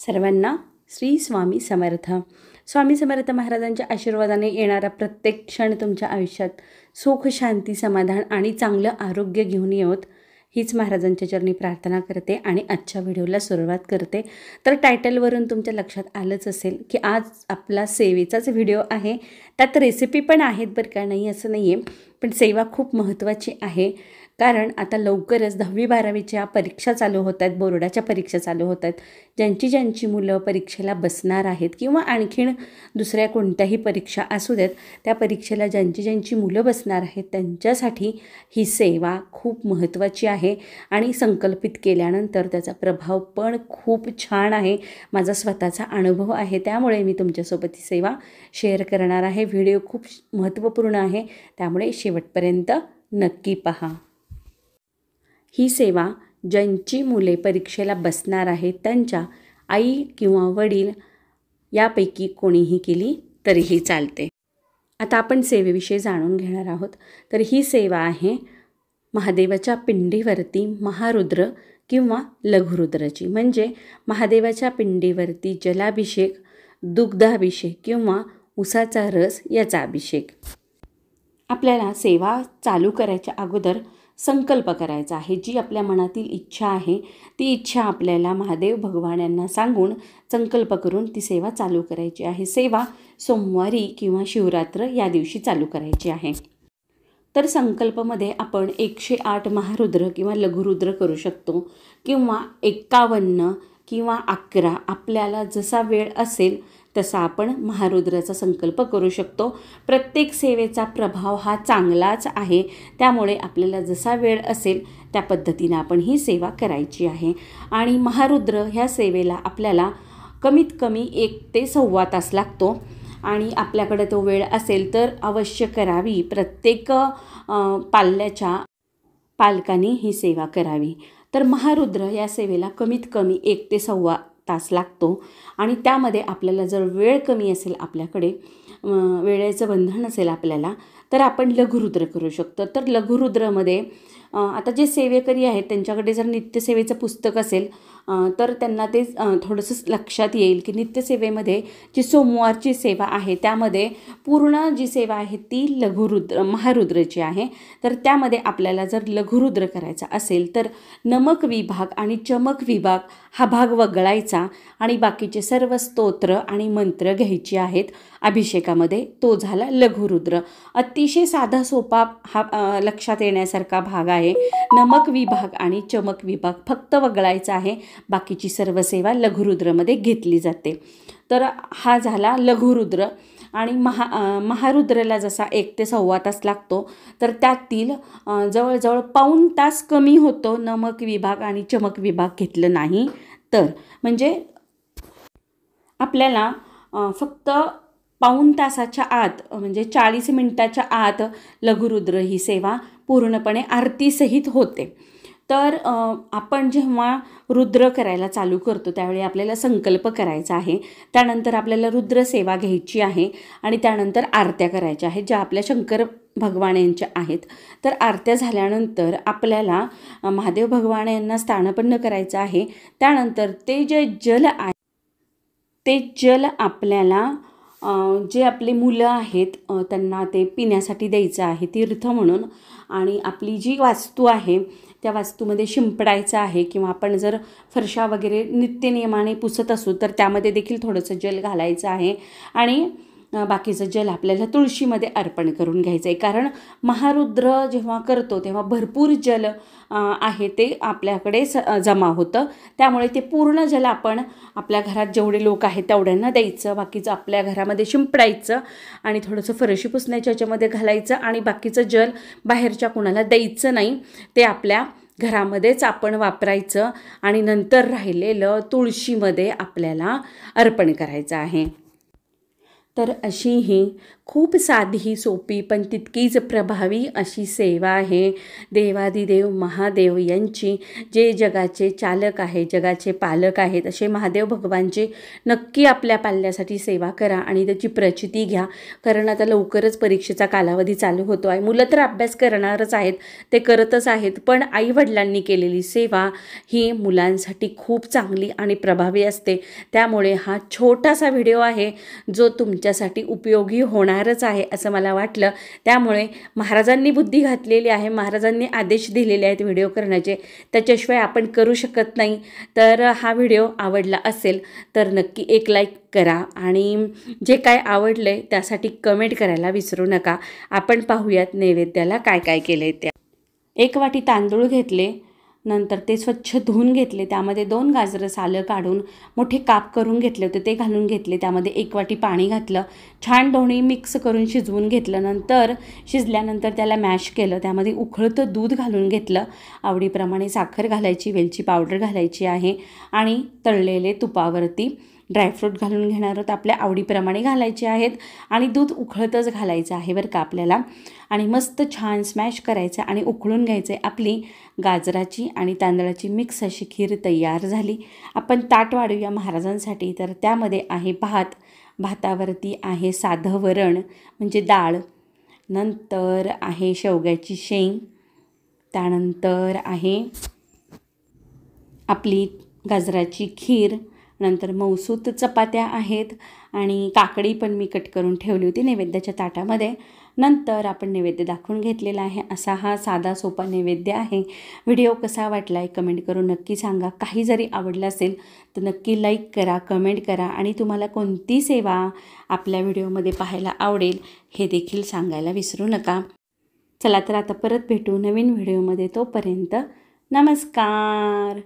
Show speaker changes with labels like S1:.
S1: सर्वांना श्री स्वामी समर्थ. स्वामी समर्थ महाराजांच्या आशीर्वादाने येणारा प्रत्येक क्षण तुमच्या आयुष्यात सुख, शांती, समाधान आणि चांगलं आरोग्य घेऊन येवोत हीच महाराजांच्या चरणी प्रार्थना करते आणि आजच्या व्हिडिओला सुरुवात करते. तर टायटलवरून तुमच्या लक्षात आलंच असेल की आज आपला सेवेचाच व्हिडिओ आहे. त्यात रेसिपी पण आहेत बरं का, नाही असं नाही आहे, पण सेवा खूप महत्त्वाची आहे. कारण आता लवकरच 10वी-12वीच्या परीक्षा चालू होत आहेत, बोर्डाच्या परीक्षा चालू होत आहेत. ज्यांची मुलं परीक्षेला बसणार आहेत किंवा आणखीन दुसऱ्या कोणत्याही परीक्षा असू देत, त्या परीक्षेला ज्यांची मुलं बसणार आहेत त्यांच्यासाठी ही सेवा खूप महत्त्वाची आहे आणि संकल्पित केल्यानंतर त्याचा प्रभाव पण खूप छान आहे. माझा स्वतःचा अनुभव आहे, त्यामुळे मी तुमच्यासोबत ही सेवा शेअर करणार आहे. व्हिडिओ खूप महत्त्वपूर्ण आहे, त्यामुळे शेवटपर्यंत नक्की पहा. ही सेवा ज्यांची मुले परीक्षेला बसणार आहेत त्यांच्या आई किंवा वडील यापैकी कोणीही केली तरीही चालते. आता आपण सेवेविषयी जाणून घेणार आहोत. तर ही सेवा आहे महादेवाच्या पिंडीवरती महारुद्र किंवा लघुरुद्राची. म्हणजे महादेवाच्या पिंडीवरती जलाभिषेक, दुग्धाभिषेक किंवा उसाचा रस याचा अभिषेक. आपल्याला सेवा चालू करायच्या अगोदर संकल्प करायचा आहे. जी आपल्या मनातील इच्छा आहे ती इच्छा आपल्याला महादेव भगवान यांना सांगून संकल्प करून ती सेवा चालू करायची आहे. सेवा सोमवारी किंवा शिवरात्र या दिवशी चालू करायची आहे. तर संकल्पमध्ये आपण 108 महारुद्र किंवा लघुरुद्र करू शकतो किंवा 51 किंवा 11 आपल्याला जसा वेळ असेल तसा आपण महारुद्राचा संकल्प करू शकतो. प्रत्येक सेवेचा प्रभाव हा चांगलाच आहे, त्यामुळे आपल्याला जसा वेळ असेल त्या पद्धतीने आपण ही सेवा करायची आहे. आणि महारुद्र ह्या सेवेला आपल्याला कमीत कमी 1 ते सव्वा तास लागतो आणि आपल्याकडे तो वेळ असेल तर अवश्य करावी. प्रत्येक पाल्याच्या पालकांनी ही सेवा करावी. तर महारुद्र या सेवेला कमीत कमी 1 ते सव्वा तास लागतो आणि त्यामध्ये आपल्याला जर वेळ कमी असेल, आपल्याकडे वेळेचं बंधन असेल आपल्याला, तर आपण लघुरुद्र करू शकतो. तर लघुरुद्रमध्ये आता जे सेवेकरी आहेत त्यांच्याकडे जर नित्यसेवेचं पुस्तक असेल तर त्यांना ते थोडंसं लक्षात येईल की नित्यसेवेमध्ये जी सोमवारची सेवा आहे त्यामध्ये पूर्ण जी सेवा आहे ती महारुद्राची आहे. तर त्यामध्ये आपल्याला जर लघुरुद्र करायचा असेल तर नमक विभाग आणि चमक विभाग हा भाग वगळायचा आणि बाकीचे सर्व स्तोत्र आणि मंत्र घ्यायचे आहेत अभिषेकामध्ये. तो झाला लघुरुद्र. अतिशय साधा सोपा हा लक्षात येण्यासारखा भाग आहे. नमक विभाग आणि चमक विभाग फक्त वगळायचा आहे, बाकीची सर्व सेवा लघुरुद्रमध्ये घेतली जाते. तर हा झाला लघुरुद्र. आणि महारुद्राला जसा 1 ते सव्वा तास लागतो तर त्यातील जवळजवळ पाऊण तास कमी होतो नमक विभाग आणि चमक विभाग घेतलं नाही तर. म्हणजे आपल्याला फक्त पाऊण तासाच्या आत म्हणजे 40 मिनिटाच्या आत लघुरुद्र ही सेवा पूर्णपणे आरतीसहित होते. तर आपण जेव्हा रुद्र करायला चालू करतो त्यावेळी आपल्याला संकल्प करायचा आहे. त्यानंतर आपल्याला रुद्र सेवा घ्यायची आहे आणि त्यानंतर आरत्या करायच्या आहेत ज्या आपल्या शंकर भगवान यांच्या आहेत. तर आरत्या झाल्यानंतर आपल्याला महादेव भगवान यांना स्थानपन्न करायचं आहे. त्यानंतर ते जे जल आहे ते जल आपल्याला जे आपले मुलं आहेत त्यांना ते पिण्यासाठी द्यायचं आहे तीर्थ म्हणून. आणि आपली जी वास्तू आहे त्या वास्तूमध्ये शिंपडायचं आहे किंवा आपण जर फरशा वगैरे नित्यनियमाने पुसत असू तर त्यामध्ये देखील थोडंसं जल घालायचं आहे आणि बाकीचं जल आपल्याला तुळशीमध्ये अर्पण करून घ्यायचं आहे. कारण महारुद्र जेव्हा करतो तेव्हा भरपूर जल आहे ते आपल्याकडे जमा होतं, त्यामुळे ते पूर्ण जल आपण आपल्या घरात जेवढे लोक आहेत तेवढ्यांना द्यायचं, बाकीचं आपल्या घरामध्ये शिंपडायचं आणि थोडंसं फरशी पुसण्याच्या ह्याच्यामध्ये घालायचं आणि बाकीचं जल बाहेरच्या कुणाला द्यायचं नाही, ते आपल्या घरामध्येच आपण वापरायचं आणि नंतर राहिलेलं तुळशीमध्ये आपल्याला अर्पण करायचं आहे. तर अशी ही खूप साधी सोपी पण तितकीच प्रभावी अशी सेवा आहे देवादिदेव महादेव यांची, जे जगाचे चालक आहे, जगाचे पालक आहेत असे महादेव भगवानचे नक्की आपल्या पाल्यासाठी सेवा करा आणि त्याची प्रचिती घ्या. कारण आता लवकरच परीक्षेचा कालावधी चालू होतो आहे. मुलं तर अभ्यास करणारच आहेत, ते करतच आहेत, पण आईवडिलांनी केलेली सेवा ही मुलांसाठी खूप चांगली आणि प्रभावी असते. त्यामुळे हा छोटासा व्हिडिओ आहे जो तुमच्यासाठी उपयोगी होणारच आहे असं मला वाटलं. त्यामुळे महाराजांनी बुद्धी घातलेली आहे, महाराजांनी आदेश दिलेले आहेत व्हिडिओ करण्याचे, त्याच्याशिवाय आपण करू शकत नाही. तर हा व्हिडिओ आवडला असेल तर नक्की एक लाईक करा आणि जे काय आवडले त्यासाठी कमेंट करायला विसरू नका. आपण पाहूयात नैवेद्याला काय काय केले ते. 1 वाटी तांदूळ घेतले, नंतर ते स्वच्छ धुवून घेतले, त्यामध्ये 2 गाजरं सालं काढून मोठे काप करून घेतले होते ते घालून घेतले. त्यामध्ये 1 वाटी पाणी घातलं, छान दोन्ही मिक्स करून शिजवून घेतलं. नंतर शिजल्यानंतर त्याला मॅश केलं, त्यामध्ये उकळतं दूध घालून घेतलं. आवडीप्रमाणे साखर घालायची, वेलची पावडर घालायची आहे आणि तळलेले तुपावरती ड्रायफ्रूट घालून घेणार आहोत, आपल्या आवडीप्रमाणे घालायचे आहेत आणि दूध उकळतच घालायचं आहे बरं का आपल्याला. आणि मस्त छान स्मॅश करायचं आणि उकळून घ्यायचं आहे. आपली गाजराची आणि तांदळाची मिक्स अशी खीर तयार झाली. आपण ताट वाढूया महाराजांसाठी. तर त्यामध्ये आहे भात, भातावरती आहे साधं वरण म्हणजे डाळ, नंतर आहे शेवग्याची शेंग, त्यानंतर आहे आपली गाजराची खीर, नंतर मौसूत चपात्या आहेत आणि काकडी पण मी कट करून ठेवली होती नैवेद्याच्या ताटामध्ये. नंतर आपण नैवेद्य दाखवून घेतलेला आहे. असा हा साधा सोपा नैवेद्य आहे. व्हिडिओ कसा वाटला आहे कमेंट करून नक्की सांगा. काही जरी आवडलं असेल तर नक्की लाईक करा, कमेंट करा आणि तुम्हाला कोणती सेवा आपल्या व्हिडिओमध्ये पाहायला आवडेल हे देखील सांगायला विसरू नका. चला तर आता परत भेटू नवीन व्हिडिओमध्ये. तोपर्यंत नमस्कार.